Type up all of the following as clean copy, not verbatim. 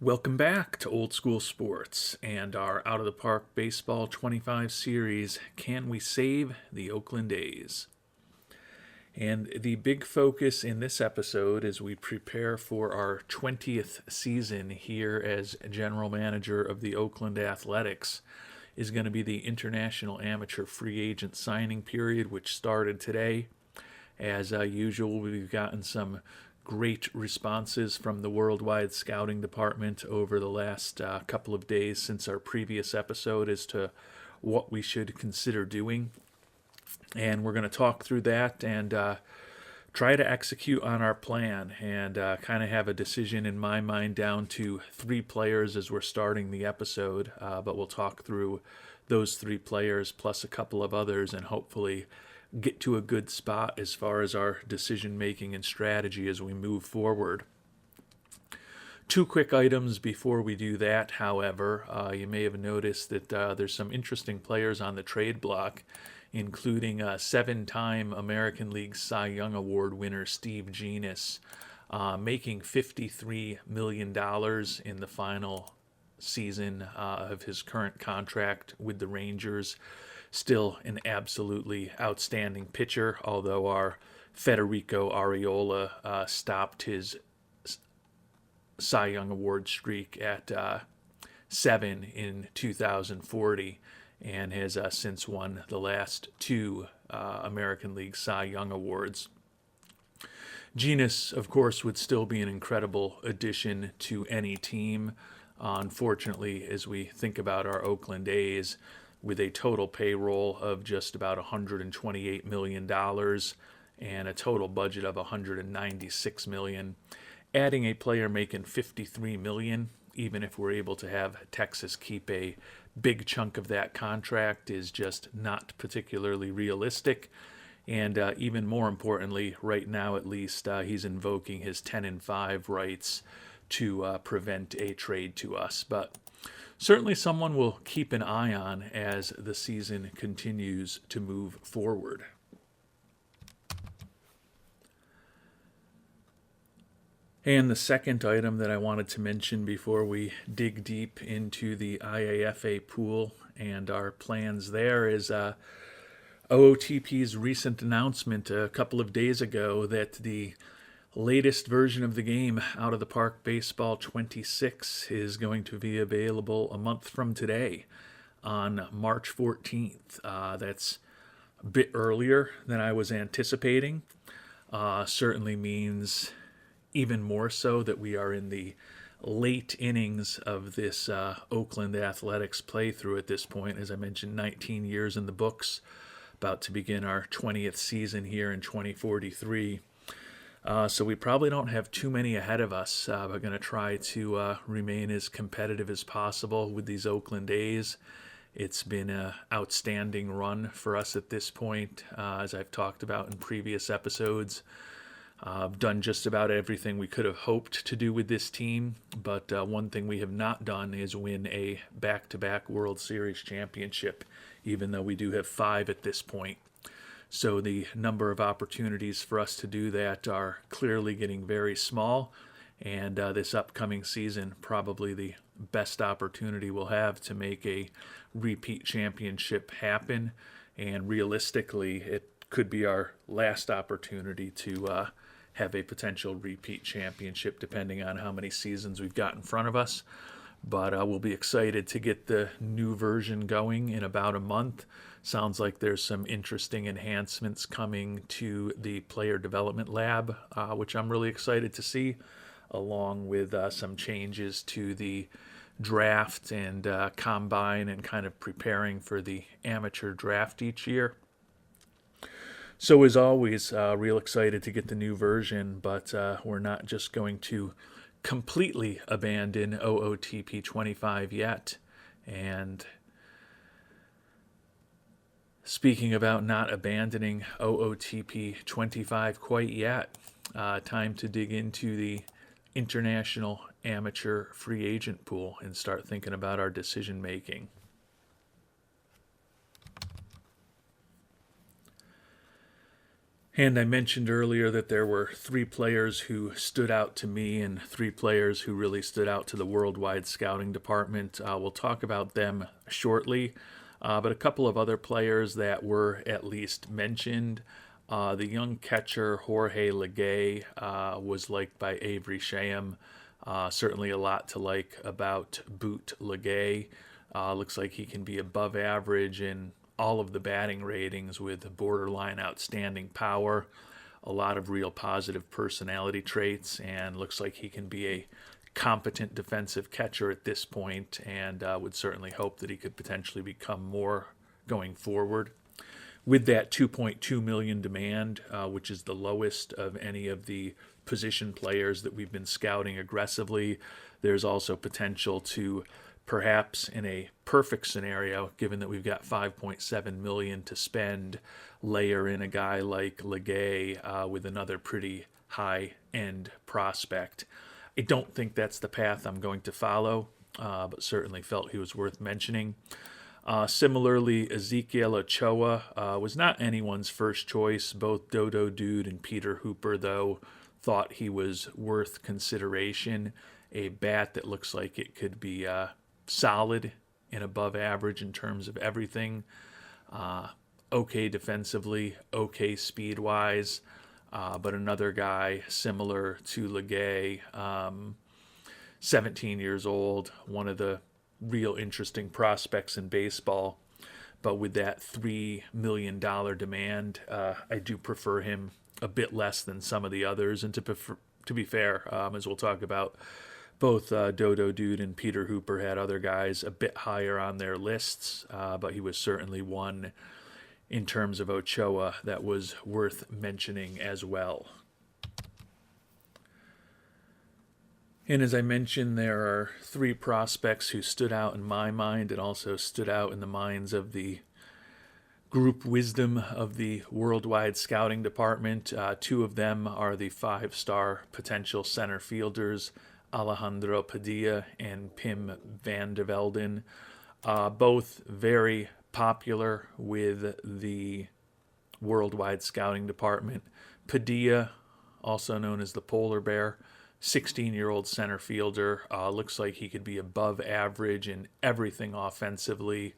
Welcome back to Old School Sports and our Out of the Park Baseball 25 series, Can We Save the Oakland A's? And the big focus in this episode as we prepare for our 20th season here as general manager of the Oakland Athletics is going to be the International Amateur Free Agent Signing Period, which started today. As usual, we've gotten some great responses from the Worldwide Scouting Department over the last couple of days since our previous episode as to what we should consider doing. And we're going to talk through that and try to execute on our plan and kind of have a decision in my mind down to 3 players as we're starting the episode. But we'll talk through those 3 players plus a couple of others and hopefully get to a good spot as far as our decision making and strategy as we move forward. 2 quick items before we do that, however. You may have noticed that there's some interesting players on the trade block, including 7-time American League Cy Young Award winner Steve Jeannis, making $53 million in the final season of his current contract with the Rangers. Still an absolutely outstanding pitcher, although our Federico Arriola stopped his Cy Young Award streak at 7 in 2040 and has since won the last 2 American League Cy Young Awards. Jeannis, of course, would still be an incredible addition to any team. Unfortunately, as we think about our Oakland A's, with a total payroll of just about $128 million and a total budget of $196 million, adding a player making $53 million, even if we're able to have Texas keep a big chunk of that contract, is just not particularly realistic. And even more importantly, right now at least, he's invoking his 10-5 rights to prevent a trade to us. But certainly someone we'll keep an eye on as the season continues to move forward. And the second item that I wanted to mention before we dig deep into the IAFA pool and our plans there is OOTP's recent announcement a couple of days ago that the latest version of the game, Out of the Park Baseball 26, is going to be available a month from today on March 14th. That's a bit earlier than I was anticipating. Certainly means even more so that we are in the late innings of this Oakland Athletics playthrough at this point. As I mentioned, 19 years in the books, about to begin our 20th season here in 2043. So we probably don't have too many ahead of us. We're going to try to remain as competitive as possible with these Oakland A's. It's been an outstanding run for us at this point, as I've talked about in previous episodes. Done just about everything we could have hoped to do with this team, but one thing we have not done is win a back-to-back World Series championship, even though we do have 5 at this point. So the number of opportunities for us to do that are clearly getting very small, and this upcoming season probably the best opportunity we'll have to make a repeat championship happen, and realistically it could be our last opportunity to have a potential repeat championship depending on how many seasons we've got in front of us. But we'll be excited to get the new version going in about a month. Sounds like there's some interesting enhancements coming to the player development lab, which I'm really excited to see, along with some changes to the draft and combine and kind of preparing for the amateur draft each year. So as always, real excited to get the new version, but we're not just going to completely abandon OOTP 25 yet. And speaking about not abandoning OOTP 25 quite yet, time to dig into the International Amateur Free Agent pool and start thinking about our decision making. And I mentioned earlier that there were 3 players who stood out to me and 3 players who really stood out to the worldwide scouting department. We'll talk about them shortly, but a couple of other players that were at least mentioned. The young catcher Jorge Legay was liked by Avery Shaham. Certainly a lot to like about Boot Legay. Looks like he can be above average in all of the batting ratings with borderline outstanding power, a lot of real positive personality traits, and looks like he can be a competent defensive catcher at this point, and would certainly hope that he could potentially become more going forward. With that 2.2 million demand, which is the lowest of any of the position players that we've been scouting aggressively, there's also potential to perhaps in a perfect scenario, given that we've got 5.7 million to spend, layer in a guy like Legay with another pretty high-end prospect. I don't think that's the path I'm going to follow, but certainly felt he was worth mentioning. Similarly, Ezekiel Ochoa was not anyone's first choice. Both Dodo Dude and Peter Hooper, though, thought he was worth consideration. A bat that looks like it could be solid and above average in terms of everything. Okay defensively, okay speed-wise, but another guy similar to Legay, 17 years old, one of the real interesting prospects in baseball. But with that $3 million demand, I do prefer him a bit less than some of the others. And to be fair, as we'll talk about, both Dodo Dude and Peter Hooper had other guys a bit higher on their lists, but he was certainly one in terms of Ochoa that was worth mentioning as well. And as I mentioned, there are 3 prospects who stood out in my mind and also stood out in the minds of the group wisdom of the worldwide scouting department. 2 of them are the 5-star potential center fielders, Alejandro Padilla and Pim van der Velden. Both very popular with the worldwide scouting department. Padilla, also known as the Polar Bear, 16-year-old center fielder, looks like he could be above average in everything offensively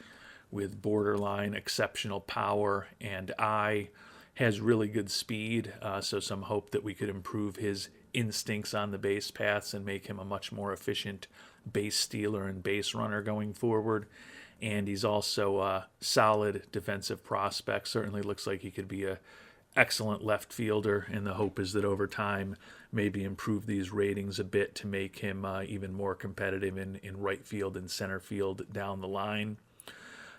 with borderline exceptional power and eye. Has really good speed, so some hope that we could improve his instincts on the base paths and make him a much more efficient base stealer and base runner going forward. And he's also a solid defensive prospect. Certainly looks like he could be a excellent left fielder, and the hope is that over time maybe improve these ratings a bit to make him even more competitive in right field and center field down the line.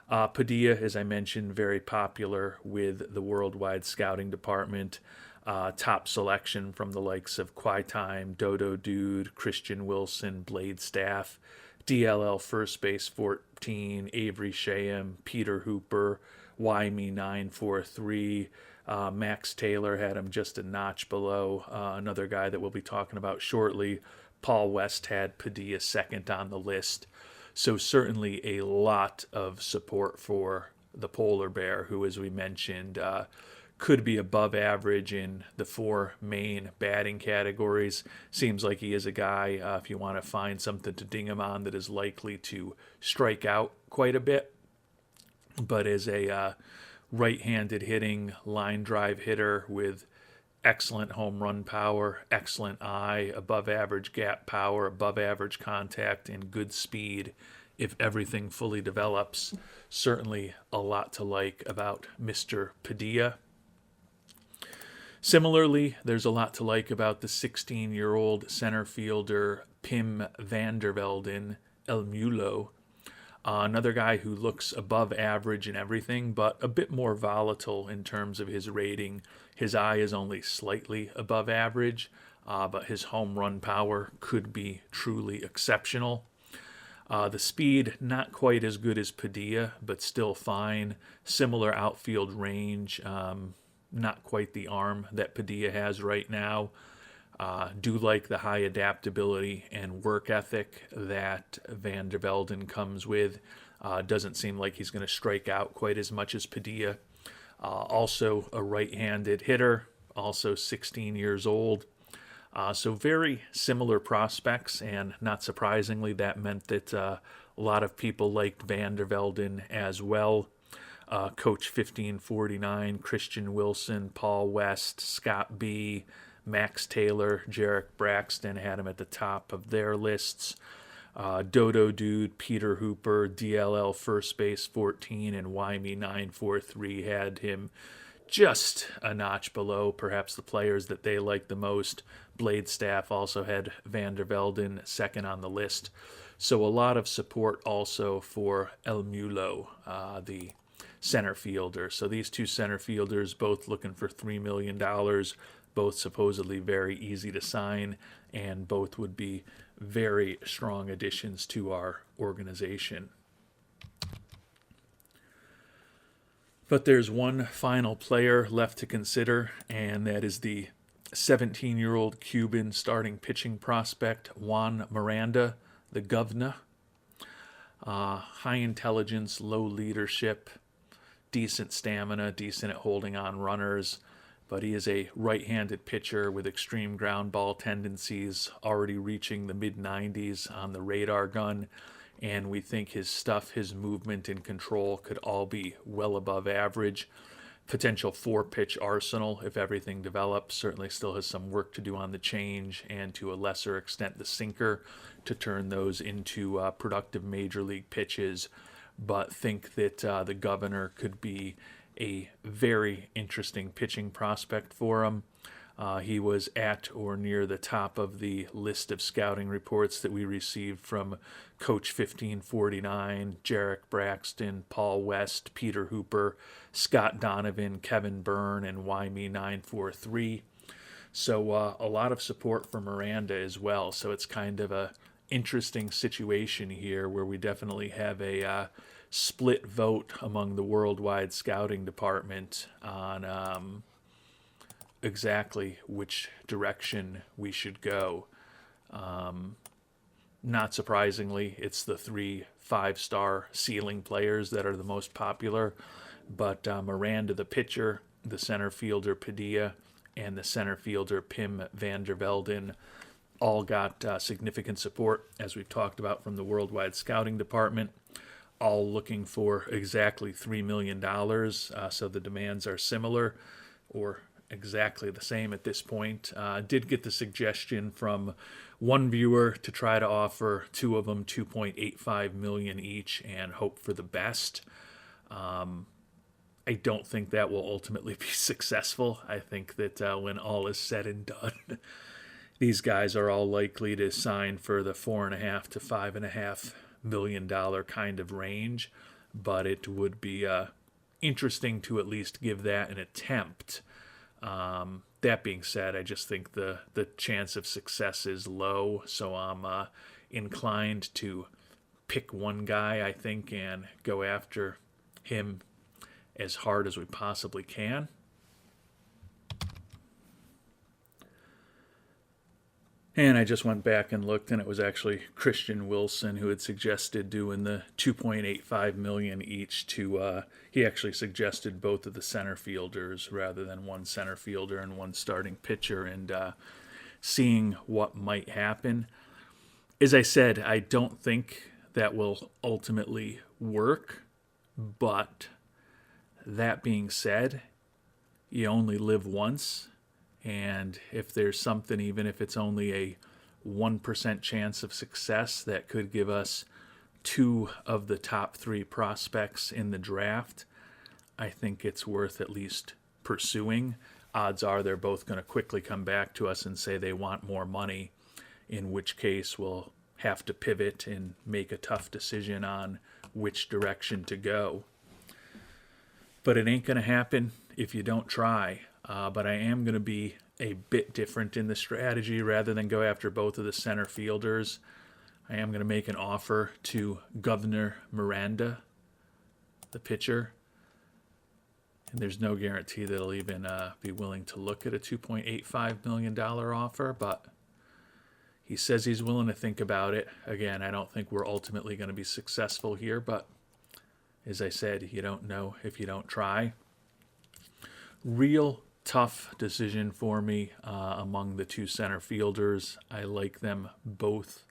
Padilla, as I mentioned, very popular with the worldwide scouting department. Top selection from the likes of Quaitime, Dodo Dude, Christian Wilson, Blade Staff, DLL First Base 14, Avery Shaham, Peter Hooper, Wyme 943. Max Taylor had him just a notch below. Another guy that we'll be talking about shortly. Paul West had Padilla second on the list. So certainly a lot of support for the Polar Bear, who, as we mentioned, could be above average in the 4 main batting categories. Seems like he is a guy, if you want to find something to ding him on, that is likely to strike out quite a bit. But as a right-handed hitting line drive hitter with excellent home run power, excellent eye, above average gap power, above average contact, and good speed, if everything fully develops, certainly a lot to like about Mr. Padilla. Similarly, there's a lot to like about the 16-year-old center fielder Pim van der Velden, El Mulo. Another guy who looks above average in everything, but a bit more volatile in terms of his rating. His eye is only slightly above average, but his home run power could be truly exceptional. The speed, not quite as good as Padilla, but still fine. Similar outfield range, not quite the arm that Padilla has right now. Do like the high adaptability and work ethic that Van der Velden comes with. Doesn't seem like he's going to strike out quite as much as Padilla. Also a right-handed hitter, also 16 years old. So very similar prospects, and not surprisingly, that meant that a lot of people liked Van der Velden as well. Coach 1549, Christian Wilson, Paul West, Scott B., Max Taylor, Jarek Braxton had him at the top of their lists. Dodo Dude, Peter Hooper, DLL First Base 14, and Wyme 943 had him just a notch below perhaps the players that they liked the most. Blade Staff also had Van der Velden second on the list. So a lot of support also for El Mulo, the center fielder. So these two center fielders both looking for $3 million, both supposedly very easy to sign, and both would be very strong additions to our organization. But there's one final player left to consider, and that is the 17-year-old Cuban starting pitching prospect, Juan Miranda, the governor. High intelligence, low leadership, decent stamina, decent at holding on runners, but he is a right-handed pitcher with extreme ground ball tendencies, already reaching the mid-90s on the radar gun, and we think his stuff, his movement and control could all be well above average. Potential 4-pitch arsenal if everything develops. Certainly still has some work to do on the change and to a lesser extent the sinker to turn those into productive major league pitches. But think that the governor could be a very interesting pitching prospect for him. He was at or near the top of the list of scouting reports that we received from Coach 1549, Jarek Braxton, Paul West, Peter Hooper, Scott Donovan, Kevin Byrne, and Wyme 943. So a lot of support for Miranda as well. So it's kind of a interesting situation here where we definitely have a split vote among the worldwide scouting department on exactly which direction we should go. Not surprisingly, it's the 3 5-star ceiling players that are the most popular, but Miranda the pitcher, the center fielder Padilla, and the center fielder Pim van der Velden all got significant support, as we've talked about, from the worldwide scouting department, all looking for exactly $3 million, so the demands are similar or exactly the same at this point. Did get the suggestion from one viewer to try to offer two of them $2.85 million each and hope for the best. I don't think that will ultimately be successful. I think that when all is said and done, these guys are all likely to sign for the $4.5 to $5.5 million kind of range, but it would be interesting to at least give that an attempt. That being said, I just think the chance of success is low, so I'm inclined to pick one guy, I think, and go after him as hard as we possibly can. And I just went back and looked, and it was actually Christian Wilson who had suggested doing the $2.85 million each to, he actually suggested both of the center fielders rather than one center fielder and one starting pitcher, and seeing what might happen. As I said, I don't think that will ultimately work, but that being said, you only live once. And if there's something, even if it's only a 1% chance of success, that could give us 2 of the top 3 prospects in the draft, I think it's worth at least pursuing. Odds are they're both going to quickly come back to us and say they want more money, in which case we'll have to pivot and make a tough decision on which direction to go. But it ain't going to happen if you don't try. But I am going to be a bit different in the strategy. Rather than go after both of the center fielders, I am going to make an offer to Governor Miranda, the pitcher. And there's no guarantee that he'll even be willing to look at a $2.85 million offer, but he says he's willing to think about it. Again, I don't think we're ultimately going to be successful here, but as I said, you don't know if you don't try. Real tough decision for me among the two center fielders. I like them both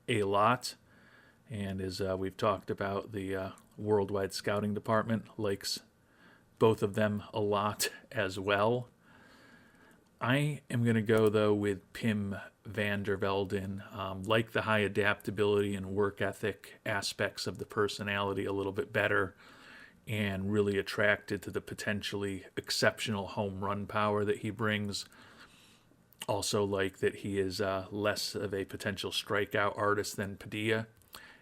a lot. And as we've talked about, the Worldwide Scouting Department likes both of them a lot as well. I am going to go, though, with Pim van der Velden. Like the high adaptability and work ethic aspects of the personality a little bit better, and really attracted to the potentially exceptional home run power that he brings. Also like that he is less of a potential strikeout artist than Padilla.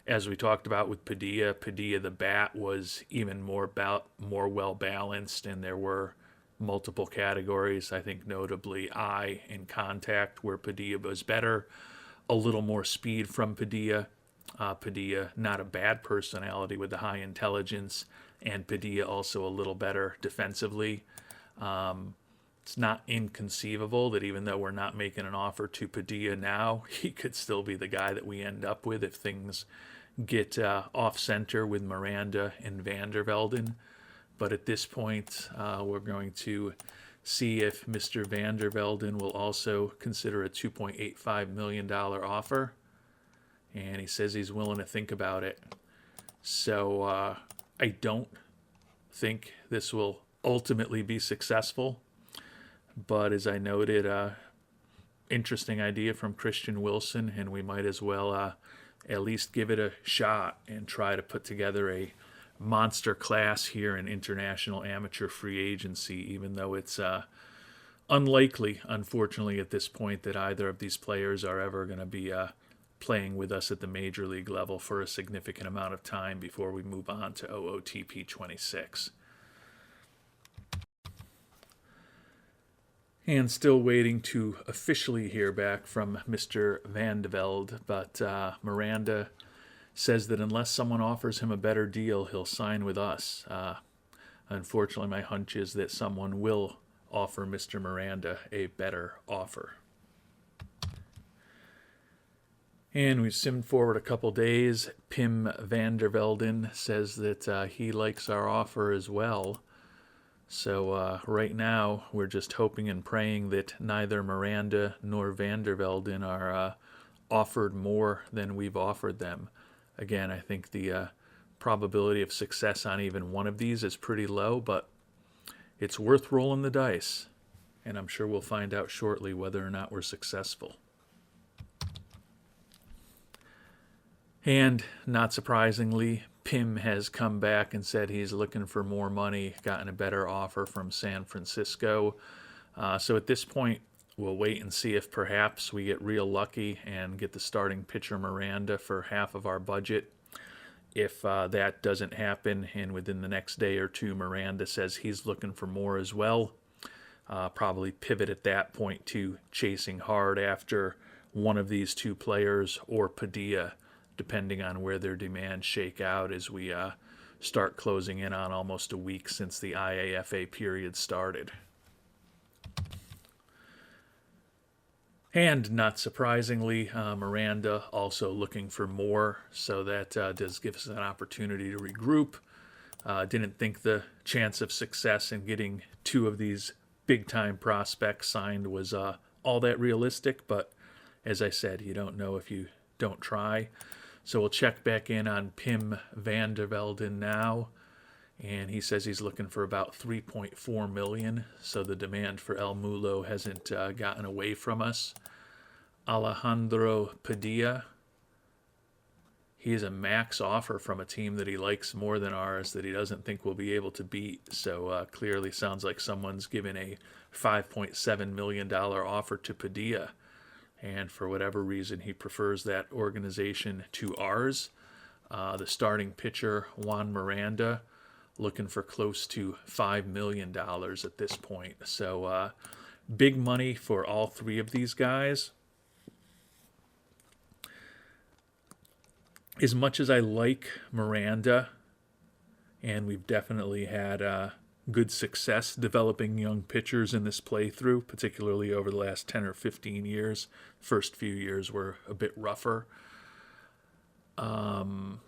As we talked about with Padilla, the bat was even more well balanced, and there were multiple categories. I think notably eye and contact, where Padilla was better. A little more speed from Padilla. Padilla, not a bad personality with the high intelligence, and Padilla also a little better defensively. It's not inconceivable that even though we're not making an offer to Padilla now, he could still be the guy that we end up with if things get off center with Miranda and van der Velden. But at this point, we're going to see if Mr. van der Velden will also consider a $2.85 million offer. And he says he's willing to think about it. So I don't think this will ultimately be successful. But as I noted, interesting idea from Christian Wilson, and we might as well at least give it a shot and try to put together a monster class here in international amateur free agency, even though it's unlikely, unfortunately, at this point that either of these players are ever going to be playing with us at the major league level for a significant amount of time before we move on to OOTP 26. And still waiting to officially hear back from Mr. Van de Velde, but Miranda says that unless someone offers him a better deal, he'll sign with us. Unfortunately, my hunch is that someone will offer Mr. Miranda a better offer. And we've simmed forward a couple days. Pim van der Velden says that he likes our offer as well. So right now, we're just hoping and praying that neither Miranda nor van der Velden are offered more than we've offered them. Again, I think the probability of success on even one of these is pretty low, but it's worth rolling the dice. And I'm sure we'll find out shortly whether or not we're successful. And not surprisingly, Pim has come back and said he's looking for more money, gotten a better offer from San Francisco. So at this point, we'll wait and see if perhaps we get real lucky and get the starting pitcher Miranda for half of our budget. If that doesn't happen, and within the next day or two Miranda says he's looking for more as well, probably pivot at that point to chasing hard after one of these two players or Padilla, depending on where their demands shake out as we start closing in on almost a week since the IAFA period started. And not surprisingly, Miranda also looking for more, so that does give us an opportunity to regroup. Didn't think the chance of success in getting two of these big-time prospects signed was all that realistic, but as I said, you don't know if you don't try. So we'll check back in on Pim van der Velden now, and he says he's looking for about $3.4 million, so the demand for El Mulo hasn't gotten away from us. Alejandro Padilla, he has a max offer from a team that he likes more than ours that he doesn't think we'll be able to beat, so clearly sounds like someone's given a $5.7 million offer to Padilla. And for whatever reason, he prefers that organization to ours. The starting pitcher, Juan Miranda, looking for close to $5 million at this point. So big money for all three of these guys. As much as I like Miranda, and we've definitely had good success developing young pitchers in this playthrough, particularly over the last 10 or 15 years. First few years were a bit rougher. And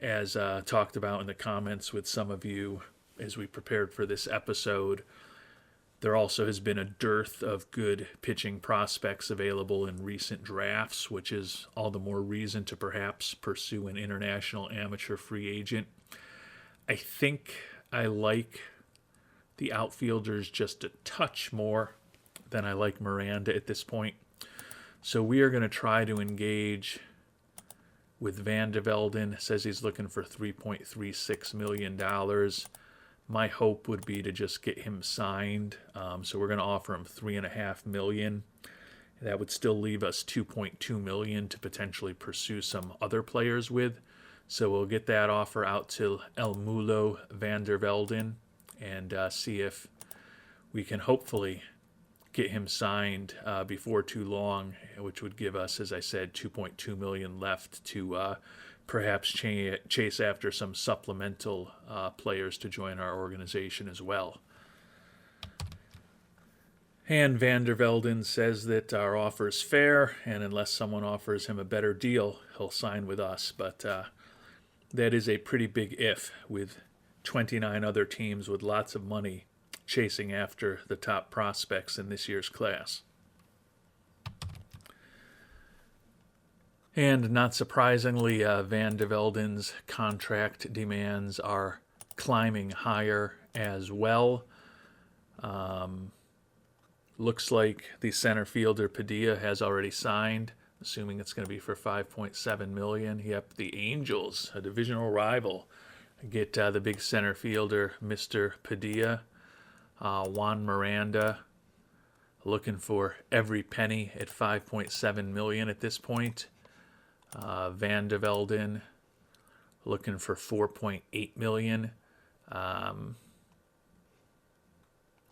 as talked about in the comments with some of you, as we prepared for this episode, there also has been a dearth of good pitching prospects available in recent drafts, which is all the more reason to perhaps pursue an international amateur free agent. I think I like the outfielders just a touch more than I like Miranda at this point. So we are going to try to engage with Van der Velden. Says he's looking for $3.36 million. My hope would be to just get him signed. So we're going to offer him $3.5 million. That would still leave us $2.2 million to potentially pursue some other players with. So we'll get that offer out to El Mulo Van der Velden and see if we can hopefully get him signed before too long, which would give us, as I said, $2.2 million left to perhaps chase after some supplemental players to join our organization as well. And Van der Velden says that our offer is fair, and unless someone offers him a better deal, he'll sign with us. But that is a pretty big if, with 29 other teams with lots of money chasing after the top prospects in this year's class. And not surprisingly, Van der Velden's contract demands are climbing higher as well. Looks like the center fielder Padilla has already signed, assuming it's going to be for $5.7 million. Yep, the Angels, a divisional rival, get the big center fielder, Mr. Padilla. Juan Miranda looking for every penny at $5.7 million at this point. Van der Velden looking for $4.8 million.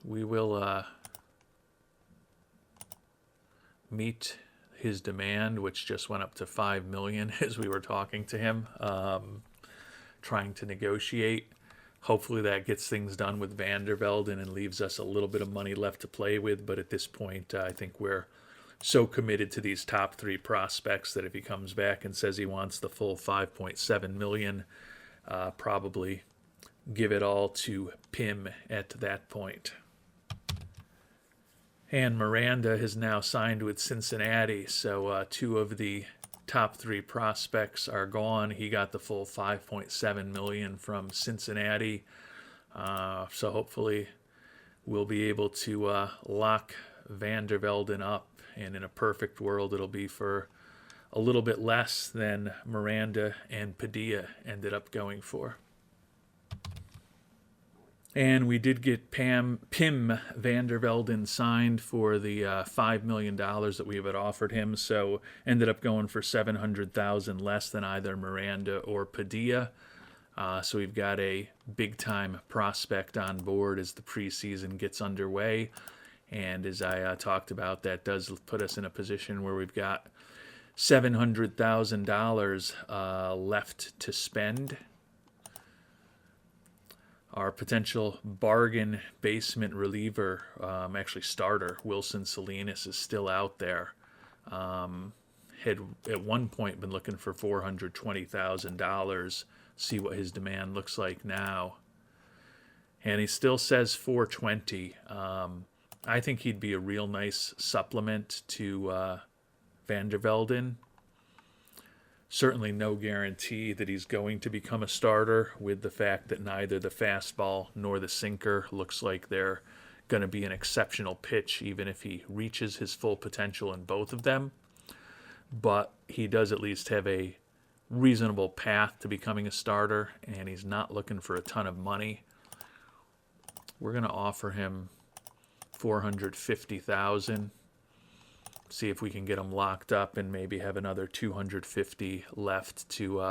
We will meet his demand, which just went up to $5 million as we were talking to him, trying to negotiate. Hopefully that gets things done with Van der Velden and leaves us a little bit of money left to play with. But at this point, I think we're so committed to these top three prospects that if he comes back and says he wants the full $5.7 million, probably give it all to Pim at that point. And Miranda has now signed with Cincinnati, so two of the top three prospects are gone. He got the full $5.7 million from Cincinnati, so hopefully we'll be able to lock Van der Velden up, and in a perfect world it'll be for a little bit less than Miranda and Padilla ended up going for. And we did get Pim Van der Velden signed for the $5 million that we had offered him, so ended up going for $700,000 less than either Miranda or Padilla. So we've got a big-time prospect on board as the preseason gets underway. And as I talked about, that does put us in a position where we've got $700,000 left to spend. Our potential bargain basement reliever, actually starter, Wilson Salinas, is still out there. Had at one point been looking for $420,000. See what his demand looks like now. And he still says $420,000. I think he'd be a real nice supplement to Van der Velden. Certainly no guarantee that he's going to become a starter, with the fact that neither the fastball nor the sinker looks like they're going to be an exceptional pitch, even if he reaches his full potential in both of them. But he does at least have a reasonable path to becoming a starter, and he's not looking for a ton of money. We're going to offer him $450,000. See if we can get him locked up and maybe have another $250,000 left to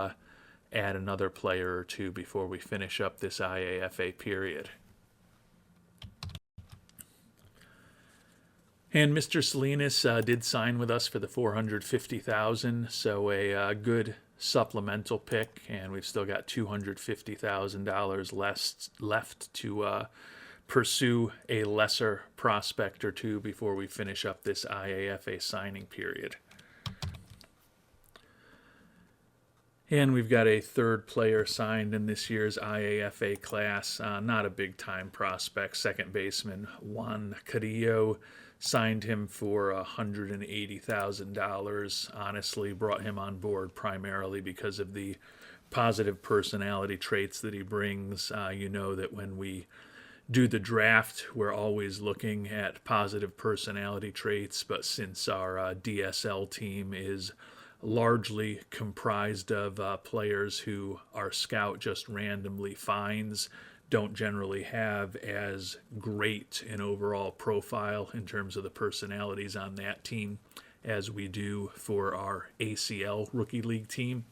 add another player or two before we finish up this IAFA period. And Mr. Salinas did sign with us for the $450,000, so a good supplemental pick, and we've still got $250,000 left to pursue a lesser prospect or two before we finish up this IAFA signing period. And we've got a third player signed in this year's IAFA class. Not a big time prospect. Second baseman Juan Carrillo. Signed him for $180,000. Honestly, brought him on board primarily because of the positive personality traits that he brings. You know that when we do the draft, we're always looking at positive personality traits, but since our DSL team is largely comprised of players who our scout just randomly finds, don't generally have as great an overall profile in terms of the personalities on that team as we do for our ACL Rookie League team.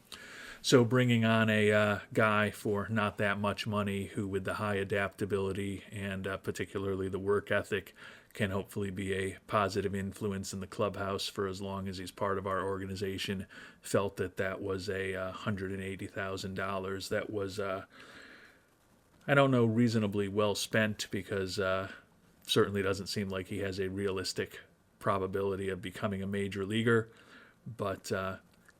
So bringing on a guy for not that much money who with the high adaptability and particularly the work ethic can hopefully be a positive influence in the clubhouse for as long as he's part of our organization, felt that that was a $180,000 that was, I don't know, reasonably well spent, because certainly doesn't seem like he has a realistic probability of becoming a major leaguer, but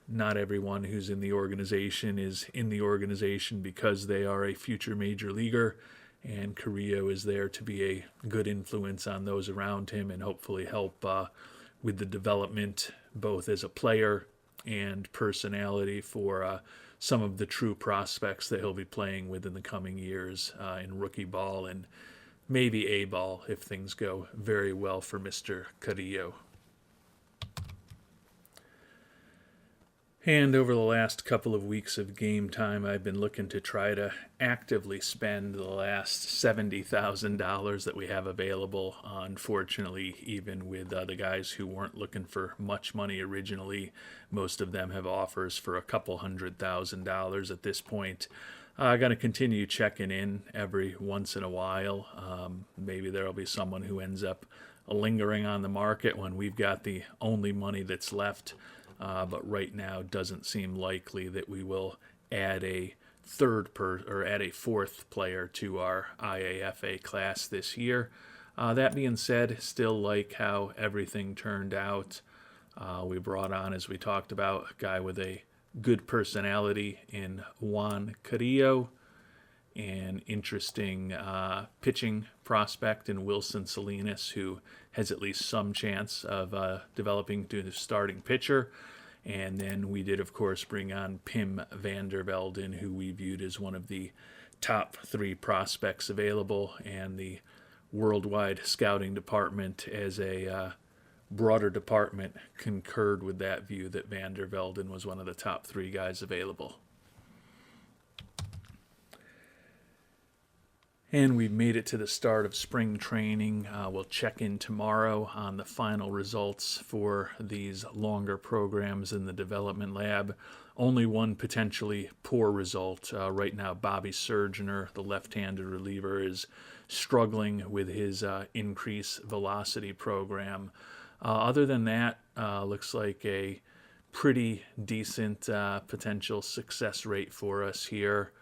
not everyone who's in the organization is in the organization because they are a future major leaguer, and Carrillo is there to be a good influence on those around him and hopefully help with the development both as a player and personality for some of the true prospects that he'll be playing with in the coming years in rookie ball and maybe A ball if things go very well for Mr. Carrillo. And over the last couple of weeks of game time, I've been looking to try to actively spend the last $70,000 that we have available. Unfortunately, even with the guys who weren't looking for much money originally, most of them have offers for a couple $100,000 at this point. I'm going to continue checking in every once in a while. Maybe there will be someone who ends up lingering on the market when we've got the only money that's left. But right now doesn't seem likely that we will add a add a fourth player to our IAFA class this year. That being said, still like how everything turned out. We brought on, as we talked about, a guy with a good personality in Juan Carrillo, an interesting pitching prospect in Wilson Salinas, who has at least some chance of developing to the starting pitcher. And then we did, of course, bring on Pim van der Velden, who we viewed as one of the top 3 prospects available, and the worldwide scouting department as a broader department concurred with that view that van der Velden was one of the top 3 guys available. And we've made it to the start of spring training. We'll check in tomorrow on the final results for these longer programs in the development lab. Only one potentially poor result. Right now, Bobby Surgener, the left-handed reliever, is struggling with his increase velocity program. Other than that, looks like a pretty decent potential success rate for us here,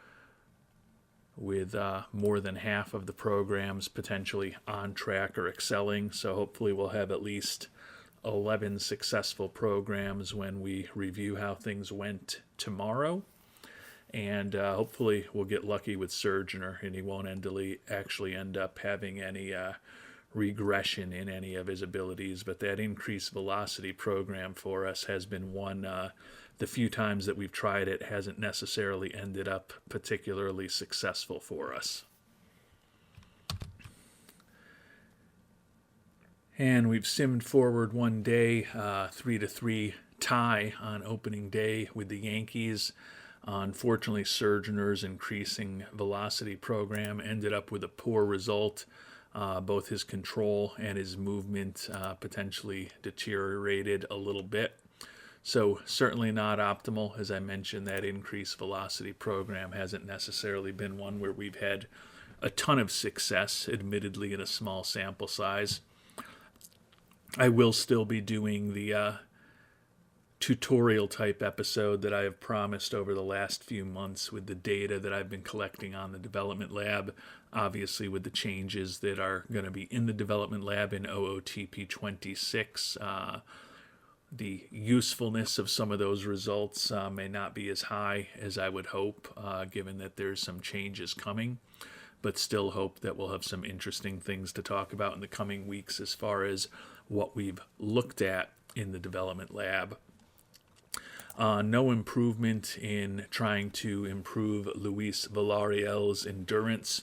with more than half of the programs potentially on track or excelling. So hopefully we'll have at least 11 successful programs when we review how things went tomorrow. And hopefully we'll get lucky with Surgener and he won't actually end up having any regression in any of his abilities. But that increased velocity program for us has been one the few times that we've tried it hasn't necessarily ended up particularly successful for us. And we've simmed forward one day, 3-3 tie on opening day with the Yankees. Unfortunately, Surgener's increasing velocity program ended up with a poor result. Both his control and his movement potentially deteriorated a little bit. So certainly not optimal. As I mentioned, that increased velocity program hasn't necessarily been one where we've had a ton of success, admittedly in a small sample size. I will still be doing the tutorial type episode that I have promised over the last few months with the data that I've been collecting on the development lab, obviously with the changes that are going to be in the development lab in OOTP 26. the usefulness of some of those results may not be as high as I would hope, given that there's some changes coming, but still hope that we'll have some interesting things to talk about in the coming weeks as far as what we've looked at in the development lab. No improvement in trying to improve Luis Villarreal's endurance.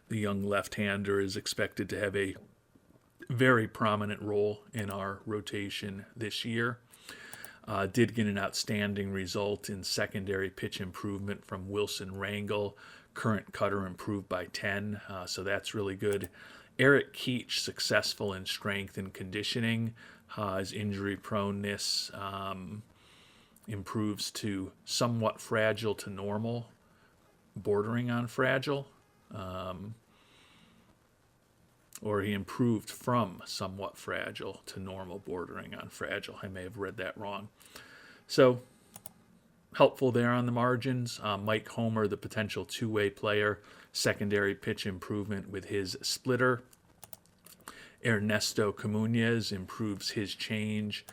The young left-hander is expected to have a very prominent role in our rotation this year. Did get an outstanding result in secondary pitch improvement from Wilson Rangel. Current cutter improved by 10, so that's really good. Eric Keach, successful in strength and conditioning. His injury proneness improves to somewhat fragile to normal, bordering on fragile. Or he improved from somewhat fragile to normal, bordering on fragile. I may have read that wrong. So, helpful there on the margins. Mike Homer, the potential two-way player, secondary pitch improvement with his splitter. Ernesto Comunez improves his change.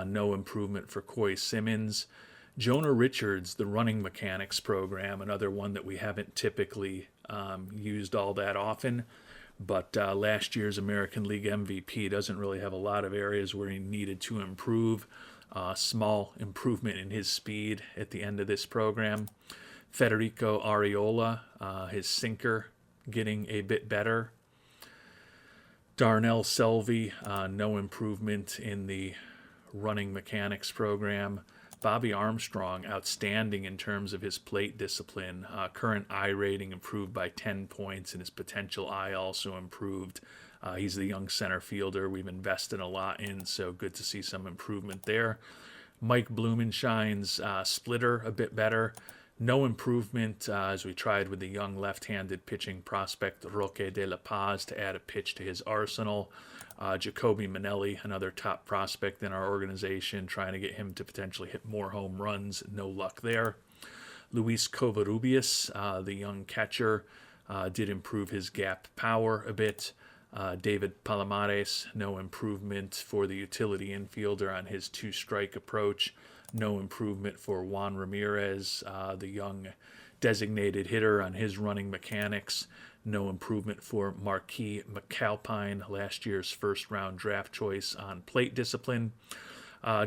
No improvement for Coy Simmons. Jonah Richards, the running mechanics program, another one that we haven't typically used all that often. But last year's American League MVP doesn't really have a lot of areas where he needed to improve. Small improvement in his speed at the end of this program. Federico Ariola, his sinker getting a bit better. Darnell Selvey, no improvement in the running mechanics program. Bobby Armstrong, outstanding in terms of his plate discipline. Current I rating improved by 10 points, and his potential I also improved. He's the young center fielder we've invested a lot in, so good to see some improvement there. Mike Blumenshine's splitter a bit better. No improvement as we tried with the young left-handed pitching prospect Roque de la Paz to add a pitch to his arsenal. Jacoby Manelli, another top prospect in our organization, trying to get him to potentially hit more home runs. No luck there. Luis Covarrubias, the young catcher, did improve his gap power a bit. David Palomares, no improvement for the utility infielder on his two-strike approach. No improvement for Juan Ramirez, the young designated hitter, on his running mechanics. No improvement for Marquis McAlpine, last year's first-round draft choice, on plate discipline.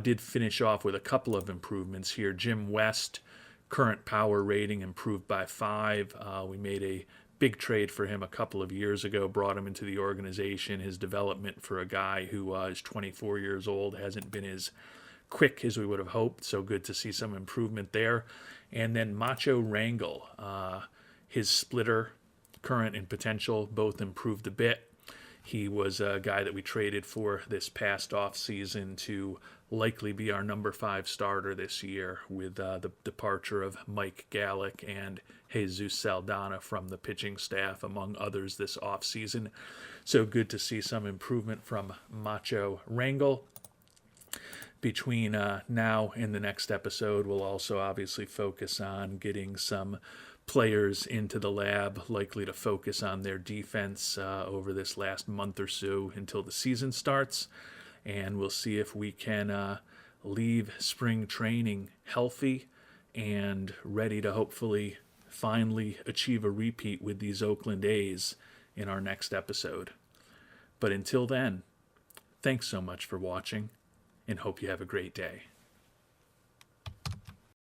Did finish off with a couple of improvements here. Jim West, current power rating improved by 5. We made a big trade for him a couple of years ago, brought him into the organization. His development for a guy who is 24 years old hasn't been as quick as we would have hoped, so good to see some improvement there. And then Macho Rangel, his splitter, current and potential, both improved a bit. He was a guy that we traded for this past offseason to likely be our number 5 starter this year, with the departure of Mike Gallick and Jesus Saldana from the pitching staff, among others, this offseason. So good to see some improvement from Macho Rangel. Between now and the next episode, we'll also obviously focus on getting some players into the lab, likely to focus on their defense over this last month or so until the season starts. And we'll see if we can leave spring training healthy and ready to hopefully finally achieve a repeat with these Oakland A's in our next episode. But until then, thanks so much for watching, and hope you have a great day.